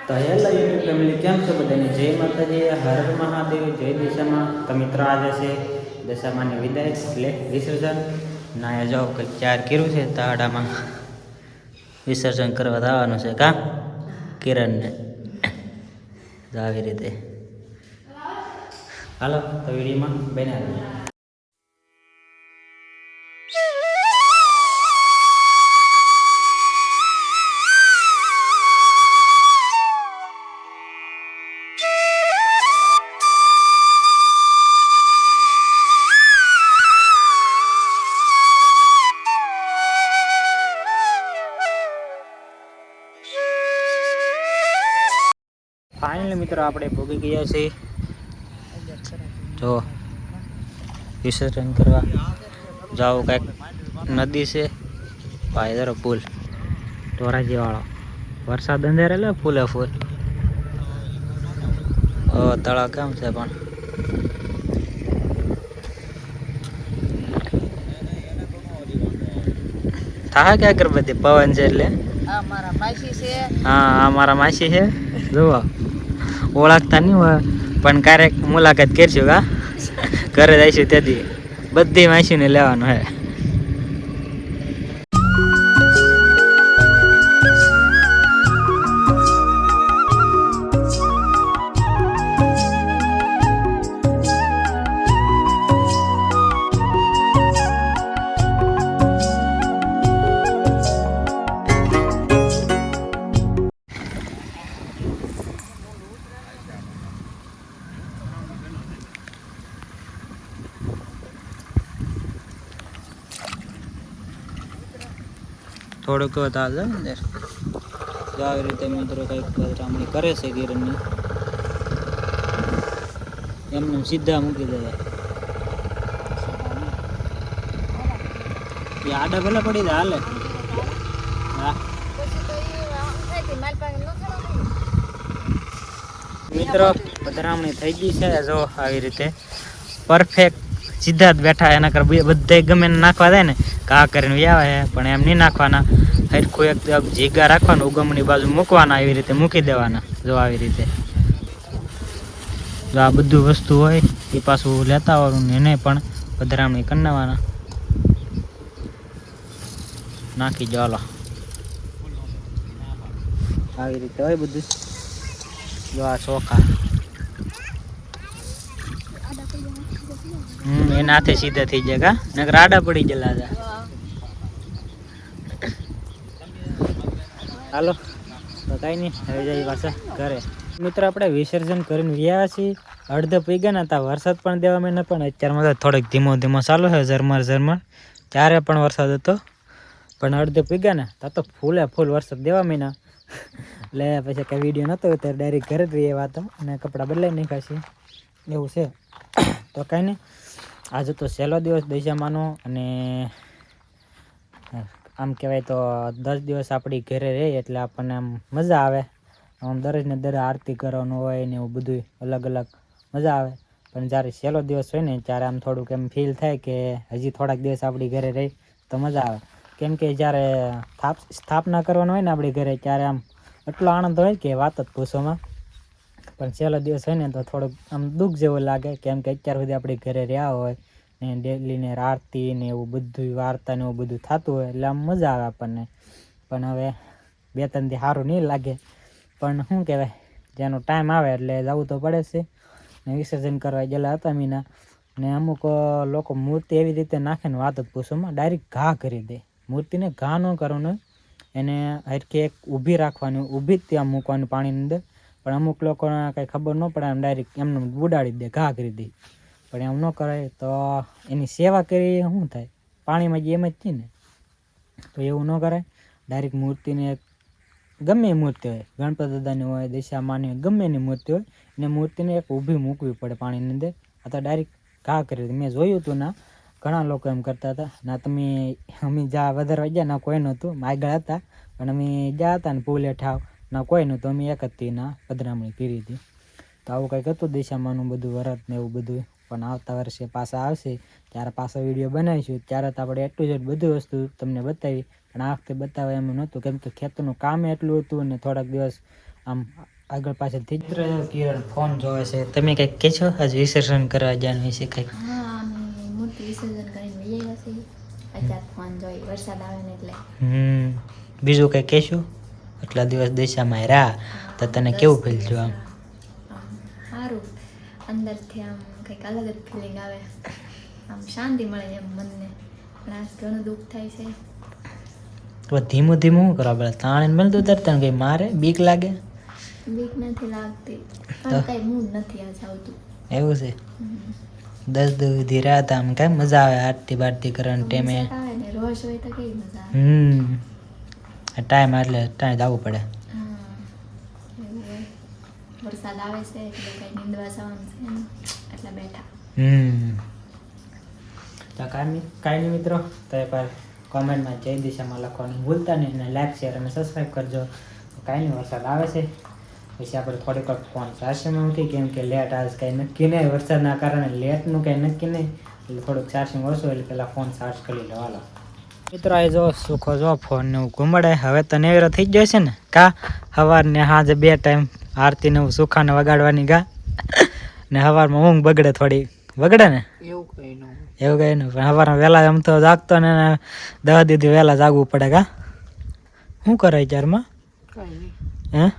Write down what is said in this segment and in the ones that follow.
તો hello YouTube family, કેમ છો બધાને? જય માતાજી, હર હર મહાદેવ, જય દિશામાં. તો મિત્રો આજે છે દશામાની વિદાય એટલે વિસર્જન. ના જાઓ કંઈક ચાર કર્યું છે તાડામાં વિસર્જન કરવા આવવાનું છે કા કિરણને. તો આવી રીતે હાલો તો વિડીયોમાં બનાવી. ફાઇનલી મિત્રો આપણે ભોગી ગયા છીએ જો વિસર્જન કરવા. જાઓ કંઈક નદી છે પાયદરો પુલ ધોરાજી વાળો. વરસાદ અંધેરેલો ફૂલે ફૂલ. તળાવ કેમ છે પણ થાય ક્યાં કર બધી પવન છે એટલે. હા મારા માસી છે જુઓ. ઓળખતા નહીં હોય પણ ક્યારેક મુલાકાત કરશું કા ઘરે જઈશું તેથી બધી માસીને લેવાનું હે. થોડુંક તાલ અંદર તો આવી રીતે મિત્રો કંઈક રામણી કરે છે કિરણની. એમને સીધા મૂકી દેવા. એ આડા ભલે પડી જાય હાલે. હા મિત્રો પધરામણી થઈ ગઈ છે જો આવી રીતે પરફેક્ટ સીધા જ બેઠા. એના કર બધા ગમે નાખવા જાય ને ઘા કરીને વ્યાવે છે પણ એમ નહીં નાખવાના. હરખું એક જીગા રાખવાનું, ઉગમની બાજુ મૂકવાના, એવી રીતે મૂકી દેવાના. જો આવી રીતે જો આ બધું વસ્તુ હોય એ પાછું લેતા આવવાનું ને એને પણ પધરામણી કરી નાખવાના. નાખી જો હાલો આવી રીતે હોય બધું. જો આ ચોખા એના હાથે સીધા થઈ જાય કા નકર આડા પડી ગયેલા હતા. હાલો તો કાંઈ નહીં, હવે જઈએ પાછા ઘરે. મિત્રો આપણે વિસર્જન કરીને વ્યા છીએ. અડધે પીગા ના હતા, વરસાદ પણ દેવા મહિના પણ અત્યારમાં તો થોડોક ધીમો ધીમો ચાલુ છે ઝરમર ઝરમર. ત્યારે પણ વરસાદ હતો પણ અડધે પીગા ને તો ફૂલે ફૂલ વરસાદ દેવા મહિના. એટલે પછી કંઈ વિડીયો નહોતો ત્યારે ડાયરેક્ટ ઘરે જ રહીએ વાતો અને કપડાં બદલાઈ નાખ્યા છે એવું છે. તો કાંઈ નહીં, આજે તો છેલ્લો દિવસ દશામાનો અને આમ કહેવાય તો 10 દિવસ આપણી ઘરે રહી એટલે આપણને આમ મજા આવે. આમ દરરોજને દર આરતી કરવાનું હોય ને એવું બધું અલગ અલગ મજા આવે. પણ જ્યારે છેલ્લો દિવસ હોય ને ત્યારે આમ થોડુંક એમ ફીલ થાય કે હજી થોડાક દિવસ આપણી ઘરે રહી તો મજા આવે. કેમ કે જ્યારે સ્થાપના કરવાનું હોય ને આપણી ઘરે ત્યારે આમ એટલો આનંદ હોય કે વાત જ પૂછોમાં. પણ છેલ્લો દિવસ હોય ને તો થોડુંક આમ દુઃખ જેવું લાગે. કેમ કે અત્યાર સુધી આપણી ઘરે રહ્યા હોય ને ડેલીને આરતી ને એવું બધું વાર્તા ને એવું બધું થતું હોય એટલે આમ મજા આવે આપણને. પણ હવે 2-3 દી સારું નહીં લાગે પણ શું કહેવાય, જેનો ટાઈમ આવે એટલે જવું તો પડે છે. ને વિસર્જન કરવા ગયેલા હતા મીના ને અમુક લોકો મૂર્તિ એવી રીતે નાખે ને વાત જ પૂછોમાં ડાયરેક્ટ ઘા કરી દે. મૂર્તિને ઘા ન કરવાનું, એને હરખી એક ઊભી રાખવાની, ઊભી જ ત્યાં મૂકવાની પાણીની અંદર. પણ અમુક લોકોને કંઈ ખબર ન પડે, એમ ડાયરેક્ટ એમને ઉડાડી દે, ઘા કરી દે. પણ એમ ન કરાય તો એની સેવા કરી શું થાય, પાણીમાં જ એમ જ છે ને. તો એવું ન કરાય. ડાયરેક્ટ મૂર્તિને ગમે એ મૂર્તિ હોય, ગણપતિ દાદાની હોય, દશામાની હોય, ગમે એની મૂર્તિ હોય એને મૂર્તિને એક ઊભી મૂકવી પડે પાણીની અંદર. આ તો ડાયરેક્ટ ઘા કરી દે. મેં જોયું હતું ના ઘણા લોકો એમ કરતા હતા. ના તમે અમે જ્યાં વધારવા ગયા ના કોઈ નહોતું, આગળ હતા પણ અમે ગયા હતા ને પુલ હેઠા ના કોઈ નહોતું. અમે એક જ ના પધરામણી કરી હતી. તો આવું કંઈક હતું દશામાનું બધું વરત ને એવું બધું. પણ આવતા વર્ષે પાછા આવશે ત્યારે પાછા વિડીયો બનાવીશું. ત્યારે તો આપણે એટલું જ બધી વસ્તુ તમને બતાવી. પણ આ વખતે બતાવે એમ નહોતું કેમ કે ખેતરનું કામ એટલું હતું અને થોડાક દિવસ આમ આગળ પાછળથી કિરણ ફોન જોવે છે. તમે કંઈક કહેશો આજ વિસર્જન કરવા જવાનું વિશે કંઈક? હા, અમે મૂર્તિ વિસર્જન કરીને વહી આવ્યા છીએ. અત્યારે ફોન જોઈ વરસાદ આવે ને એટલે. બીજું કંઈ કહેશું? આટલા દિવસ દિશામાં રહ્યા તો તને કેવું ફીલ થયું? આમ સારું, અંદરથી આમ કંઈક અલગ જ ફિલિંગ આવે, આમ શાંતિ મળે એમ મનને. પણ આ ઘણું દુઃખ થાય છે. તો ધીમું ધીમું શું કરવા પડે? તાણે મળતું તરત તને કંઈ મારે બીક લાગે? બીક નથી લાગતી, પણ કંઈ મૂડ નથી આજ આવતું. એવું છે? 10 દિવસ સુધી રહ્યા હતા, આમ કાંઈ મજા આવે આરતી બારતી કરવાની ટાઈમે. મજા આવે ને, રોજ હોય તો કેવી મજા આવે. ટાઈમ એટલે ટાઈમ જવું પડે. હા, એવું હોય. વરસાદ આવે છે એટલે કંઈ નીંદવા જવાનું છે ને, એટલે બેઠા. તો કાંઈ નહીં મિત્રો, તો એકવાર કોમેન્ટમાં જય દિશામાં લખવાનું ભૂલતા નહીં, અને લાઈક શેર અને સબસ્ક્રાઈબ કરજો. કાંઈ નહીં, વરસાદ આવે છે પછી આપણે થોડીક વાર ફોન ચાર્જિંગમાં મૂકી, કેમ કે લેટ આજ કાંઈ નક્કી નહીં, વરસાદના કારણે લેટનું કાંઈ નક્કી નહીં, એટલે થોડુંક ચાર્જિંગ ઓછું એટલે પહેલાં ફોન ચાર્જ કરી લો. હાલો મિત્રો, આ જો સુખો જો ફોન ને એવું ઘૂમડે. હવે તો નેવેરો થઈ જ જશે ને કા? સવારને સાંજે 2 ટાઈમ આરતીને એવું સુખાને વગાડવાની ગા, ને સવારમાં ઊંઘ બગડે, થોડી બગડે ને. એવું કંઈ નહીં, પણ સવારમાં વહેલા એમ તો જાગતો ને 10 દીધી વહેલા જાગવું પડે કા? શું કરે અત્યારમાં? હે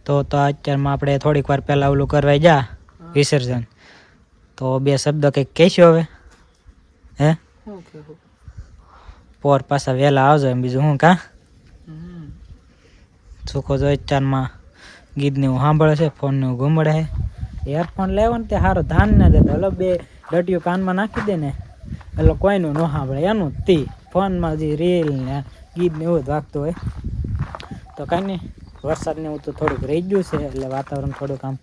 તો અત્યારમાં આપણે થોડીક વાર પહેલાં ઓલું કરવા જા વિસર્જન, તો 2 શબ્દ કંઈક કહેશો હવે? હે પોર પાછા વહેલા આવજો એમ, બીજું શું કા? સુખો જો અત્યારમાં ગીતને હું સાંભળે છે, ફોનને હું ઘૂમડે છે. એરફોન લેવો ને તે સારો ધાન ના દેતો, હલો 2 ડટીયું કાનમાં નાખી દે ને એટલે કોઈનું ન સાંભળે, એનું જ તી ફોનમાં જે રીલ ને ગીત ને એવું જ વાગતું હોય. તો કાંઈ નહીં, વરસાદને એવું તો થોડુંક રહી ગયું છે, એટલે વાતાવરણ થોડુંક આમ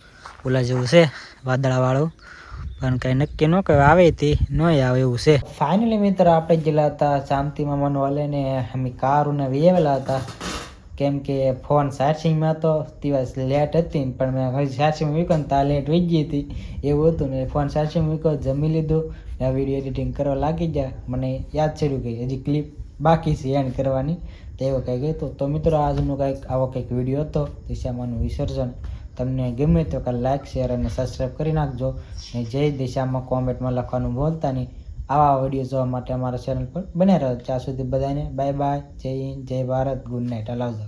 ઓલા જેવું છે, વાદળાવાળું, પણ કાંઈ નક્કી ન કહેવાય, આવે તે ન આવે એવું છે. ફાઇનલી મિત્ર, આપણે ગયેલા હતા શાંતિ મામાનો વાલે ને અમે કારુને વેવેલા હતા, કેમ કે ફોન ચાર્જિંગમાં તો દિવસ લેટ હતી, પણ મેં હજી ચાર્જિંગ મૂક્યો ને ત્યાં લેટ વીજ ગઈ હતી એવું હતું ને. ફોન ચાર્જિંગ મૂક્યો, જમી લીધું, આ વિડીયો એડિટિંગ કરવા લાગી ગયા. મને યાદ ચડ્યું કે હજી ક્લિપ બાકી છે એન્ડ કરવાની, તો એવું કંઈક હતું. તો મિત્રો, આજનો કંઈક આવો કંઈક વિડીયો હતો દિશામાનું વિસર્જન. તમને ગમે તો કાંઈ લાઈક શેર અને સબસ્ક્રાઈબ કરી નાખજો, ને જય દિશામાં કોમેન્ટમાં લખવાનું ભૂલતા નહીં. આવા વિડીયો જોવા માટે અમારા ચેનલ પર બને રહો. ત્યાં સુધી બધાને બાય બાય, જય હિન્દ, જય ભારત, ગુડ નાઇટ, અલાવજો.